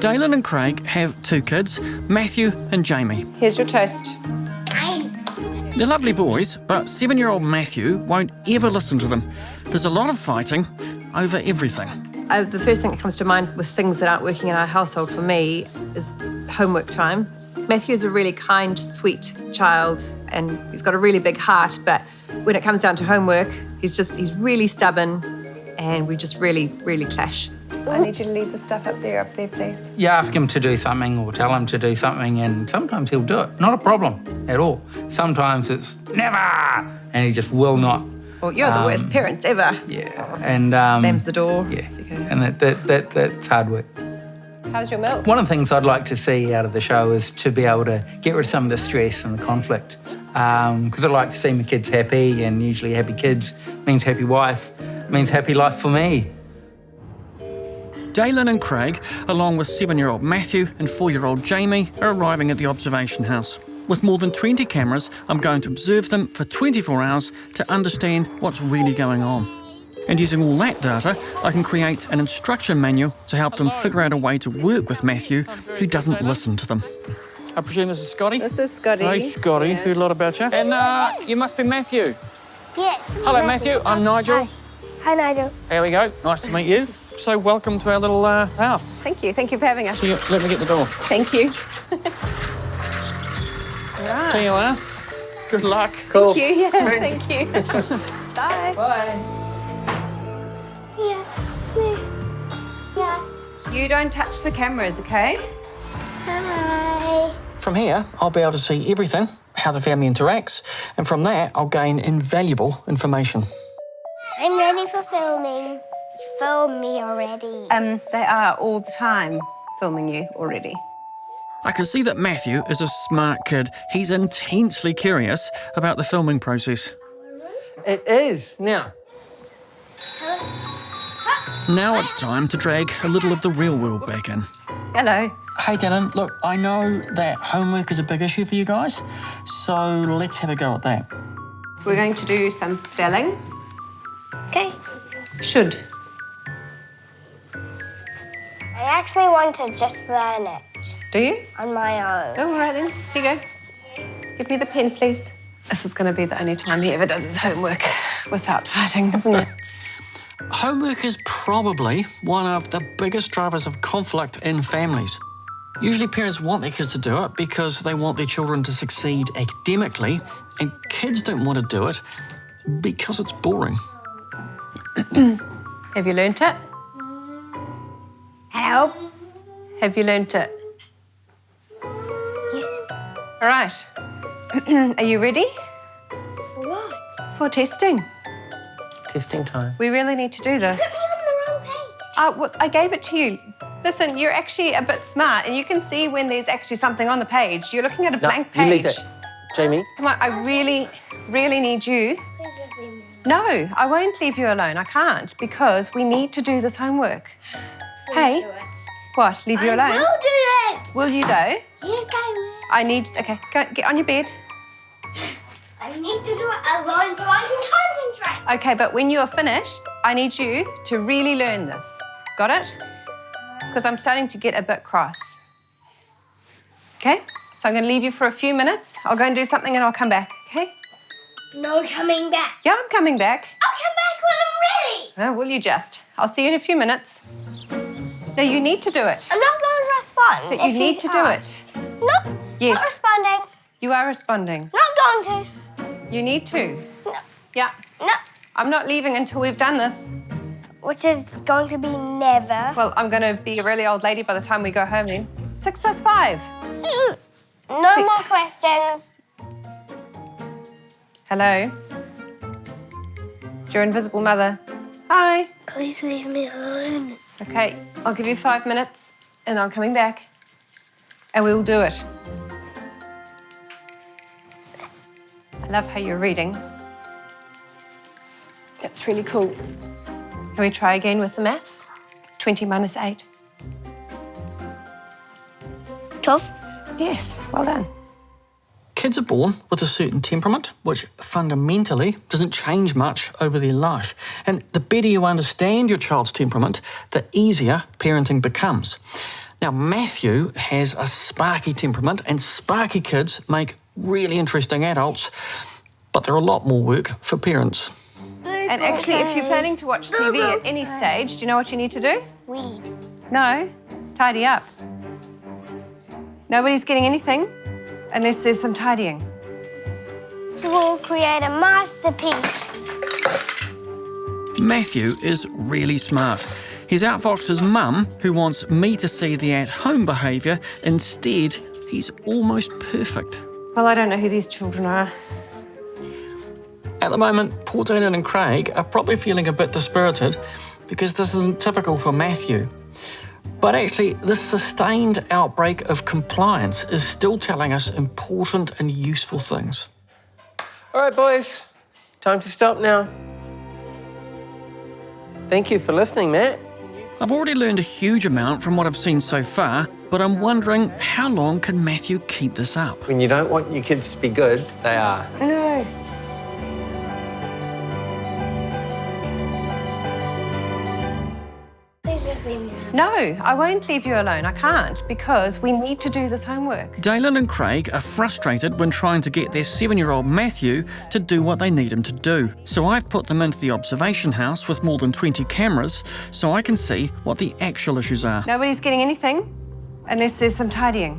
Dalyn and Craig have 2 kids, Matthew and Jamie. Here's your toast. They're lovely boys, but 7-year-old Matthew won't ever listen to them. There's a lot of fighting over everything. The first thing that comes to mind with things that aren't working in our household for me is homework time. Matthew's a really kind, sweet child, and he's got a really big heart, but when it comes down to homework, he's really stubborn, and we just really, really clash. I need you to leave the stuff up there, please. You ask him to do something or tell him to do something, and sometimes he'll do it. Not a problem at all. Sometimes it's never, and he just will not. Well, you're the worst parents ever. Yeah, and slams the door. Yeah, and that's hard work. How's your milk? One of the things I'd like to see out of the show is to be able to get rid of some of the stress and the conflict. Because I like to see my kids happy, and usually happy kids means happy wife, means happy life for me. Dalyn and Craig, along with 7-year-old Matthew and 4-year-old Jamie, are arriving at the observation house. With more than 20 cameras, I'm going to observe them for 24 hours to understand what's really going on. And using all that data, I can create an instruction manual to help them figure out a way to work with Matthew, who doesn't listen to them. I presume this is Scotty? This is Scotty. Hey, Scotty. Yeah. Heard a lot about you. And you must be Matthew. Yes. Hello, Matthew. I'm Nigel. Hi, Nigel. There we go. Nice to meet you. So welcome to our little house. Thank you. Thank you for having us. Let me get the door. Thank you. Here you are. Good luck. Cool. Thank you. Yeah, thank you. Bye. Bye. Yeah. You don't touch the cameras, okay? Hi. From here, I'll be able to see everything, how the family interacts, and from that, I'll gain invaluable information. I'm ready for filming. Film me already. They are all the time filming you already. I can see that Matthew is a smart kid. He's intensely curious about the filming process. It is. Now, Now it's time to drag a little of the real world back in. Hello. Hey, Dalyn, look, I know that homework is a big issue for you guys, so let's have a go at that. We're going to do some spelling. Okay. Should. I actually want to just learn it Do you? on my own. Oh, all right then. Here you go. Give me the pen, please. This is going to be the only time he ever does his homework without fighting, isn't it? Homework is probably one of the biggest drivers of conflict in families. Usually parents want their kids to do it because they want their children to succeed academically, and kids don't want to do it because it's boring. Have you learnt it? Help. Have you learnt it? Yes. All right. Are you ready What? for testing? testing time. We really need to do this. Put me on the wrong page. Well, I gave it to you. Listen, you're actually a bit smart, and you can see when there's actually something on the page. You're looking at a blank You leave page. that. Jamie. Come on, I really, really need you. Please just leave me. No, I won't leave you alone. I can't, because we need to do this homework. Please Hey. do it. What, leave you alone? I will do it. Will you, though? Yes, I Okay, go, get on your bed. will. I need to do it alone so I can concentrate. Okay, but when you're finished, I need you to really learn this. Got it? Because I'm starting to get a bit cross. Okay? So I'm going to leave you for a few minutes. I'll go and do something and I'll come back, okay? No coming back. Yeah, I'm coming back. I'll come back when I'm ready. Oh, will you just? I'll see you in a few minutes. No, you need to do it. I'm not going to respond. But you if need to do ask. it. Nope. Yes. Not responding. You are responding. Not going to. You need to. No. Yeah. No. I'm not leaving until we've done this. Which is going to be never. Well, I'm going to be a really old lady by the time we go home then. 6 + 5. No See- more questions. Hello. It's your invisible mother. Hi. Please leave me alone. Okay, I'll give you 5 minutes and I'm coming back. And we will do it. I love how you're reading. That's really cool. Can we try again with the maths? 20 - 8. 12. Yes, well done. Kids are born with a certain temperament, which fundamentally doesn't change much over their life. And the better you understand your child's temperament, the easier parenting becomes. Now, Matthew has a sparky temperament, and sparky kids make really interesting adults, but they're a lot more work for parents. And actually, if you're planning to watch TV at any stage, do you know what you need to do? Weed. No, tidy up. Nobody's getting anything unless there's some tidying. So we'll create a masterpiece. Matthew is really smart. He's outfoxed his mum, who wants me to see the at-home behaviour. Instead, he's almost perfect. Well, I don't know who these children are. At the moment, poor Dalyn and Craig are probably feeling a bit dispirited because this isn't typical for Matthew. But actually, this sustained outbreak of compliance is still telling us important and useful things. All right, boys. Time to stop now. Thank you for listening, Matt. I've already learned a huge amount from what I've seen so far, but I'm wondering how long can Matthew keep this up? When you don't want your kids to be good, they are. No. Please just leave me alone. No, I won't leave you alone. I can't, because we need to do this homework. Dalyn and Craig are frustrated when trying to get their 7-year-old Matthew to do what they need him to do. So I've put them into the observation house with more than 20 cameras so I can see what the actual issues are. Nobody's getting anything unless there's some tidying.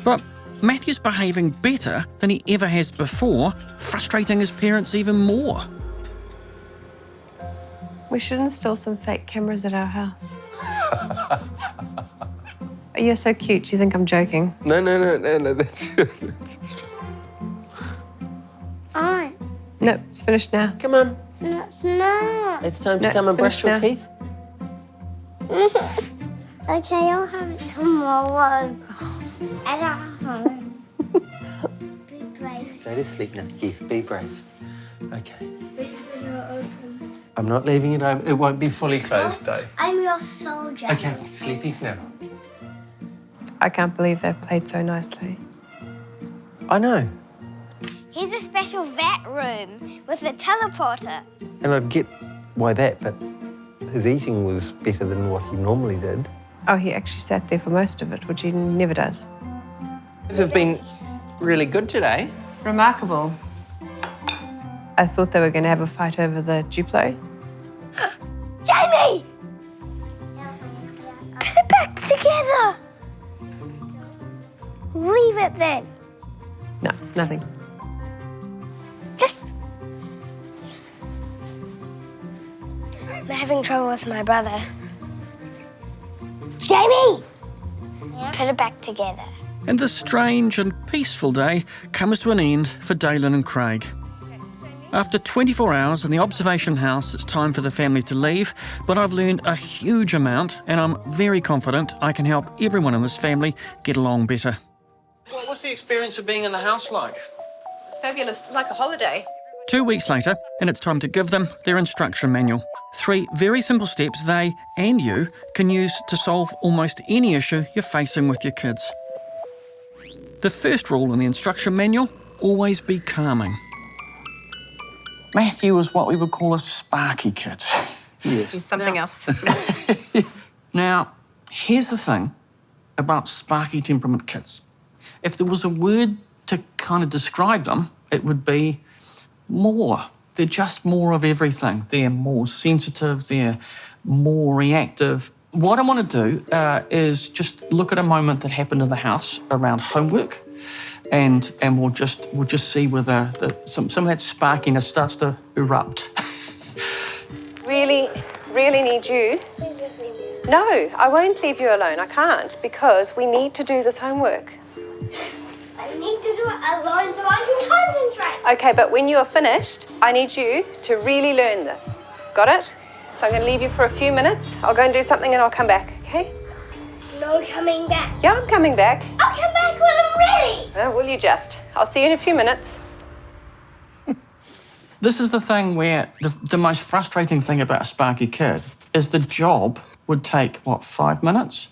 But Matthew's behaving better than he ever has before, frustrating his parents even more. We should install some fake cameras at our house. You're so cute. You think I'm joking? No, that's Aunt, No, it's finished now. Come on. no, it's not. It's time No, to come it's and brush your finished teeth. Okay, I'll have it tomorrow. At our home. Be brave. Go to sleep now. Yes, be brave. Okay. Leave the door open. I'm not leaving it open. It won't be fully closed, though. I'm your soldier. Okay, sleepies now. I can't believe they've played so nicely. I know. Here's a special vet room with a teleporter. And I'd get why that, but his eating was better than what he normally did. Oh, he actually sat there for most of it, which he never does. These have been really good today. Remarkable. I thought they were going to have a fight over the Duplo. Jamie! Put it back together. Leave it then. No, nothing. Just... I'm having trouble with my brother. Jamie! Put it back together. And this strange and peaceful day comes to an end for Dalyn and Craig. After 24 hours in the observation house, it's time for the family to leave, but I've learned a huge amount and I'm very confident I can help everyone in this family get along better. What's the experience of being in the house like? It's fabulous. It's like a holiday. 2 weeks later, and it's time to give them their instruction manual. 3 very simple steps they and you can use to solve almost any issue you're facing with your kids. The first rule in the instruction manual, always be calming. Matthew is what we would call a sparky kid. Yes. He's something else. Now, here's the thing about sparky temperament kids. If there was a word to kind of describe them, it would be more. They're just more of everything. They're more sensitive, they're more reactive. What I want to do is just look at a moment that happened in the house around homework, and we'll just see whether some of that sparkiness starts to erupt. Really need you. Please just leave me alone. No, I won't leave you alone. I can't, because we need to do this homework. I need to do it alone so I can concentrate. Okay, but when you are finished, I need you to really learn this. Got it? So I'm going to leave you for a few minutes. I'll go and do something and I'll come back, okay? No coming back. Yeah, I'm coming back. I'll come back when I'm ready. Oh, will you just? I'll see you in a few minutes. This is the thing where the most frustrating thing about a sparky kid is the job would take, 5 minutes?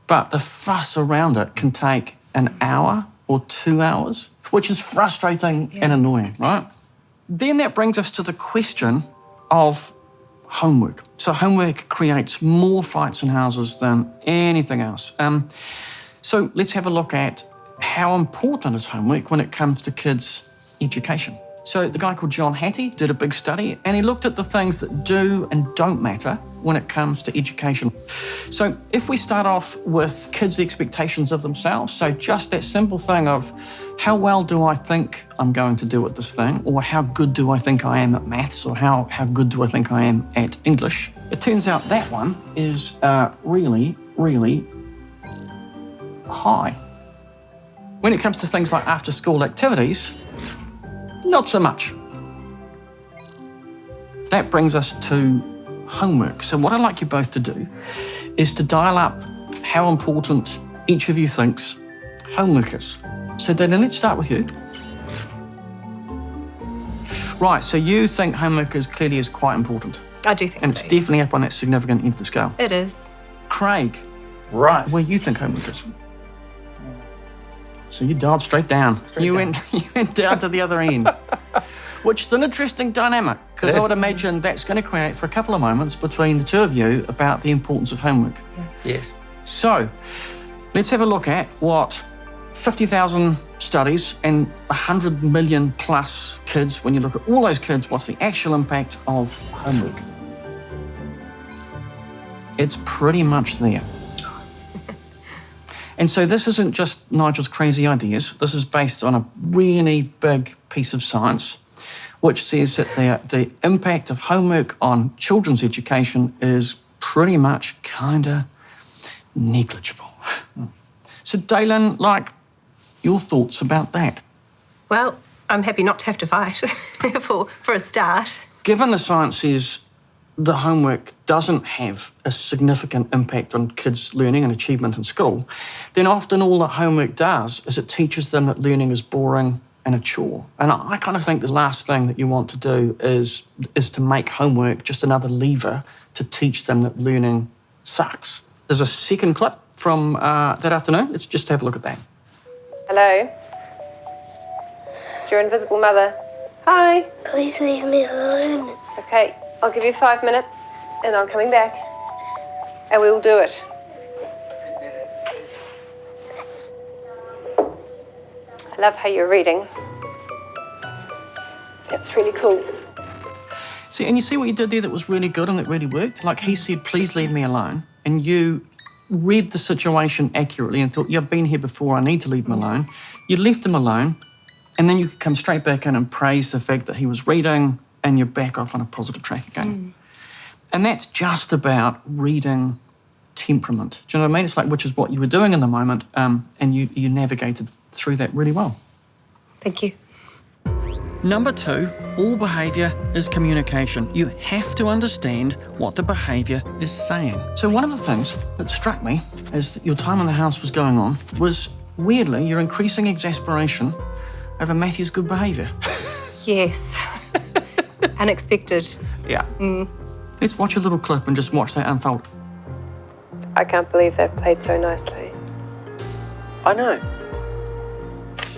But the fuss around it can take an hour or 2 hours, which is frustrating and annoying, right? Then that brings us to the question of homework. So homework creates more fights in houses than anything else. So let's have a look at how important is homework when it comes to kids' education. So the guy called John Hattie did a big study and he looked at the things that do and don't matter when it comes to education. So if we start off with kids' expectations of themselves, so just that simple thing of how well do I think I'm going to do at this thing, or how good do I think I am at maths, or how good do I think I am at English, it turns out that one is really, really high. When it comes to things like after-school activities, not so much. That brings us to homework. So what I'd like you both to do is to dial up how important each of you thinks homework is. So Dalyn, let's start with you. Right, so you think homework is quite important. I do think And so. it's definitely up on that significant end of the scale. It is. Craig, Right. where you think homework is? So you dialed straight down. You went down to the other end, which is an interesting dynamic, because I would imagine that's going to create for a couple of moments between the two of you about the importance of homework. Yes. So let's have a look at what 50,000 studies and 100 million plus kids, when you look at all those kids, what's the actual impact of homework? It's pretty much there. And so this isn't just Nigel's crazy ideas. This is based on a really big piece of science, which says that the impact of homework on children's education is pretty much kind of negligible. So Dalyn, your thoughts about that? Well, I'm happy not to have to fight for a start. Given the science says the homework doesn't have a significant impact on kids' learning and achievement in school, then often all that homework does is it teaches them that learning is boring and a chore. And I kind of think the last thing that you want to do is to make homework just another lever to teach them that learning sucks. There's a second clip from that afternoon. Let's just have a look at that. Hello? It's your invisible mother. Hi. Please leave me alone. Okay, I'll give you 5 minutes and I'm coming back. And we will do it. I love how you're reading. It's really cool. See, and you see what you did there that was really good and that really worked? Like he said, please leave me alone. And you read the situation accurately and thought, yeah, I've been here before, I need to leave him alone. You left him alone, and then you could come straight back in and praise the fact that he was reading, and you're back off on a positive track again. And that's just about reading temperament. Do you know what I mean? It's like, which is what you were doing in the moment, and you navigated through that really well. Thank you. Number 2, all behaviour is communication. You have to understand what the behaviour is saying. So one of the things that struck me as your time in the house was going on was, weirdly, your increasing exasperation over Matthew's good behaviour. Yes. Unexpected. Yeah. Let's watch a little clip and just watch that unfold. I can't believe they've played so nicely. I know.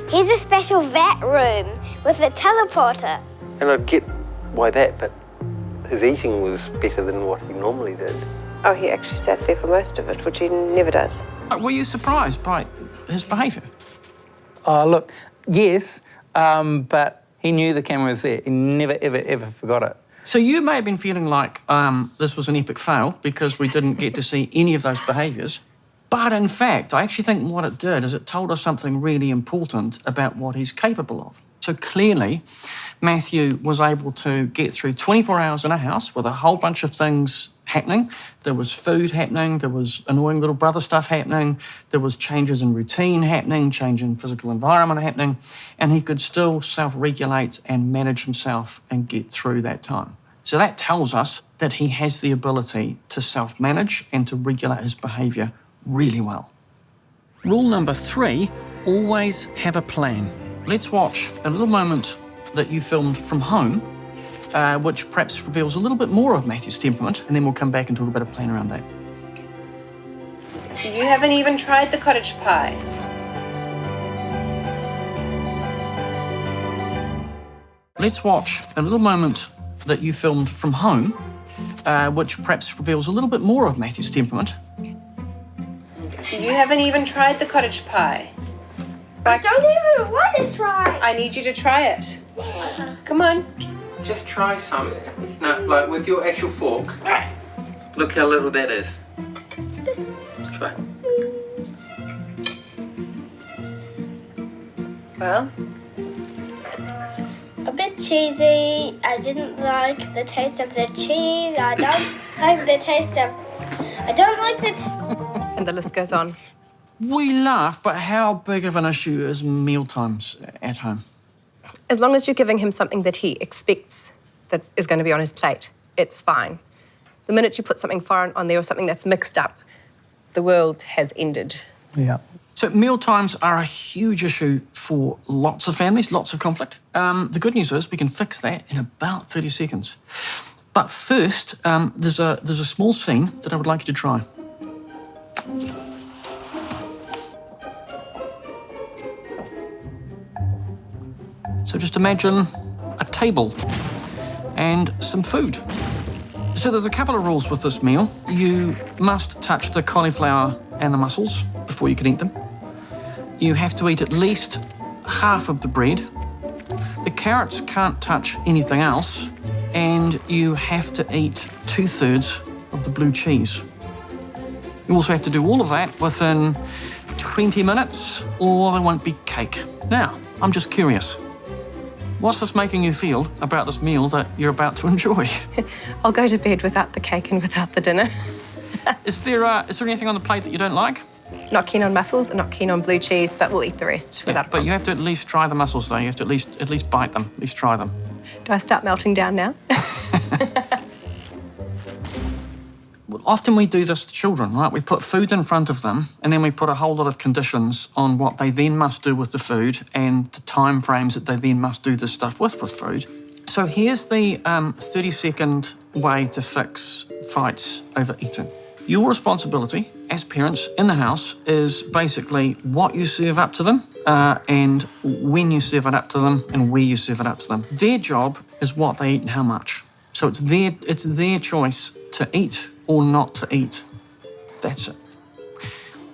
Here's a special vet room with a teleporter. And I get why that, but his eating was better than what he normally did. Oh, he actually sat there for most of it, which he never does. Were you surprised by his behaviour? Oh, look, yes, but he knew the camera was there. He never, ever forgot it. So you may have been feeling like this was an epic fail because we didn't get to see any of those behaviours. But in fact, I actually think what it did is it told us something really important about what he's capable of. So clearly, Matthew was able to get through 24 hours in a house with a whole bunch of things happening. There was food happening, there was annoying little brother stuff happening, there was changes in routine happening, change in physical environment happening, and he could still self-regulate and manage himself and get through that time. So that tells us that he has the ability to self-manage and to regulate his behaviour really well. Rule number 3, always have a plan. Let's watch a little moment that you filmed from home, which perhaps reveals a little bit more of Matthew's temperament, and then we'll come back and talk about a plan around that. You haven't even tried the cottage pie. Let's watch a little moment that you filmed from home, which perhaps reveals a little bit more of Matthew's temperament. You haven't even tried the cottage pie. I don't even want to try. I need you to try it. Come on. Just try some. No, like with your actual fork. Look how little that is. Just try. Well, A bit cheesy. I didn't like the taste of the cheese. I don't like the taste of... I don't like the... And the list goes on. We laugh, but how big of an issue is meal times at home? As long as you're giving him something that he expects that is going to be on his plate, it's fine. The minute you put something foreign on there or something that's mixed up, the world has ended. Yeah. So meal times are a huge issue for lots of families, lots of conflict. The good news is we can fix that in about 30 seconds. But first, there's a small scene that I would like you to try. So just imagine a table and some food. So there's a couple of rules with this meal. You must touch the cauliflower and the mussels before you can eat them. You have to eat at least half of the bread. The carrots can't touch anything else. And you have to eat 2/3 of the blue cheese. You also have to do all of that within 20 minutes or there won't be cake. Now, I'm just curious. What's this making you feel about this meal that you're about to enjoy? I'll go to bed without the cake and without the dinner. Is there anything on the plate that you don't like? Not keen on mussels and not keen on blue cheese, but we'll eat the rest without a But problem. you have to at least try the mussels though. You have to at least bite them, at least try them. Do I start melting down now? Well, often we do this to children, right? We put food in front of them and then we put a whole lot of conditions on what they then must do with the food and the time frames that they then must do this stuff with food. So here's the 30-second way to fix fights over eating. Your responsibility as parents in the house is basically what you serve up to them and when you serve it up to them and where you serve it up to them. Their job is what they eat and how much. So it's their choice to eat or not to eat. That's it.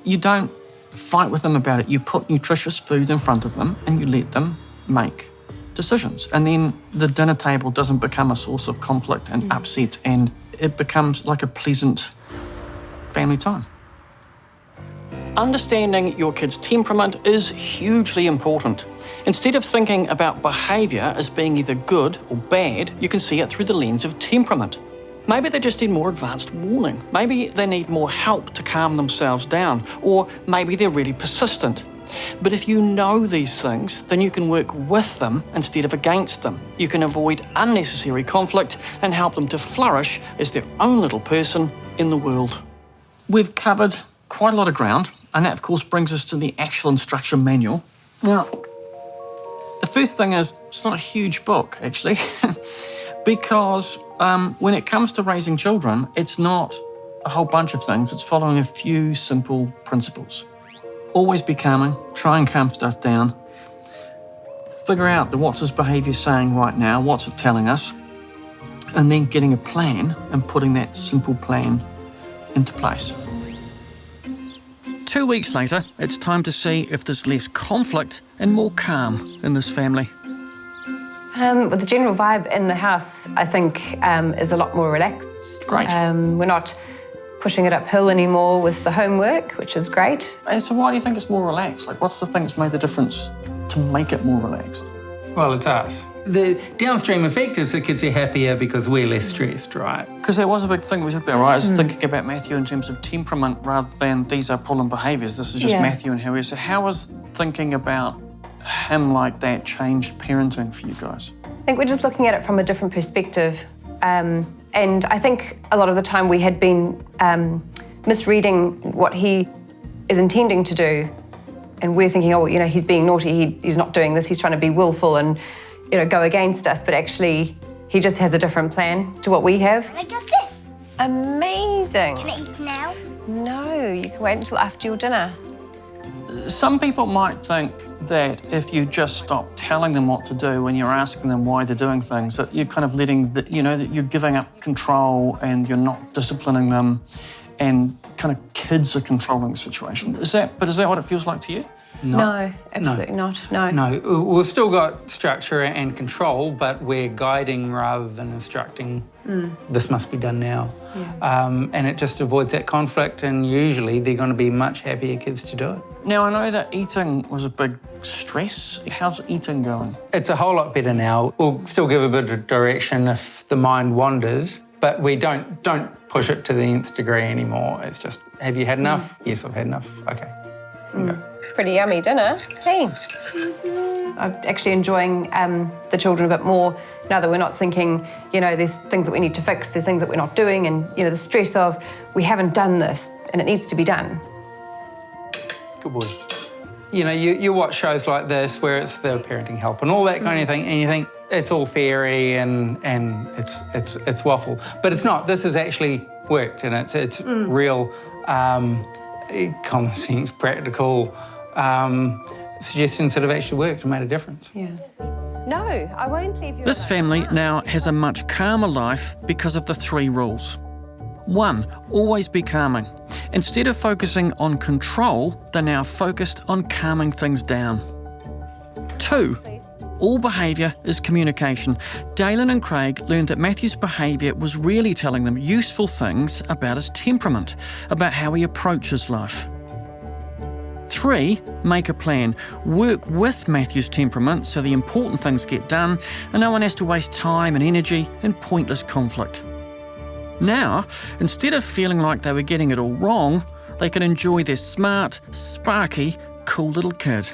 You don't fight with them about it. You put nutritious food in front of them and you let them make decisions. And then the dinner table doesn't become a source of conflict and upset, and it becomes like a pleasant family time. Understanding your kid's temperament is hugely important. Instead of thinking about behaviour as being either good or bad, you can see it through the lens of temperament. Maybe they just need more advanced warning. Maybe they need more help to calm themselves down, or maybe they're really persistent. But if you know these things, then you can work with them instead of against them. You can avoid unnecessary conflict and help them to flourish as their own little person in the world. We've covered quite a lot of ground, and that of course brings us to the actual instruction manual. Now, the first thing is, it's not a huge book actually, because when it comes to raising children, it's not a whole bunch of things, it's following a few simple principles. Always be calming, try and calm stuff down, figure out what's his behaviour saying right now, what's it telling us, and then getting a plan and putting that simple plan into place. 2 weeks later, it's time to see if there's less conflict and more calm in this family. Well, the general vibe in the house, I think, is a lot more relaxed. Great. We're not pushing it uphill anymore with the homework, which is great. And so why do you think it's more relaxed? Like, what's the thing that's made the difference to make it more relaxed? Well, it's us. The downstream effect is the kids are happier because we're less stressed, right? Because there was a big thing we talked about, right? I was thinking about Matthew in terms of temperament rather than these are problem behaviours. This is just Matthew and how he is. So how has thinking about him like that changed parenting for you guys? I think we're just looking at it from a different perspective. And I think a lot of the time we had been misreading what he is intending to do. And we're thinking, oh, you know, he's being naughty, he's not doing this, he's trying to be willful and, you know, go against us. But actually, he just has a different plan to what we have. I got this. Amazing. Can I eat now? No, you can wait until after your dinner. Some people might think that if you just stop telling them what to do when you're asking them why they're doing things, that you're kind of letting, that you're giving up control and you're not disciplining them, and kind of kids are controlling the situation. Is that what it feels like to you? No, absolutely not. No. No, we've still got structure and control, but we're guiding rather than instructing. This must be done now. Yeah. And it just avoids that conflict, and usually they're going to be much happier kids to do it. Now, I know that eating was a big stress. How's eating going? It's a whole lot better now. We'll still give a bit of direction if the mind wanders, but we don't push it to the nth degree anymore. It's just, have you had enough? Yes, I've had enough. Okay. Okay. It's pretty yummy dinner. Hey. I'm actually enjoying the children a bit more now that we're not thinking, there's things that we need to fix, there's things that we're not doing, and, the stress of we haven't done this and it needs to be done. Good boy. You watch shows like this where it's the parenting help and all that kind of thing, and you think it's all theory and it's waffle, but it's not. This has actually worked, and it's real common sense, practical suggestions that have actually worked and made a difference. Yeah. No, I won't leave you This alone. family now has a much calmer life because of the 3 rules. 1, always be calming. Instead of focusing on control, they're now focused on calming things down. 2, all behaviour is communication. Dalyn and Craig learned that Matthew's behaviour was really telling them useful things about his temperament, about how he approaches life. 3, make a plan. Work with Matthew's temperament so the important things get done and no one has to waste time and energy in pointless conflict. Now, instead of feeling like they were getting it all wrong, they can enjoy their smart, sparky, cool little kid.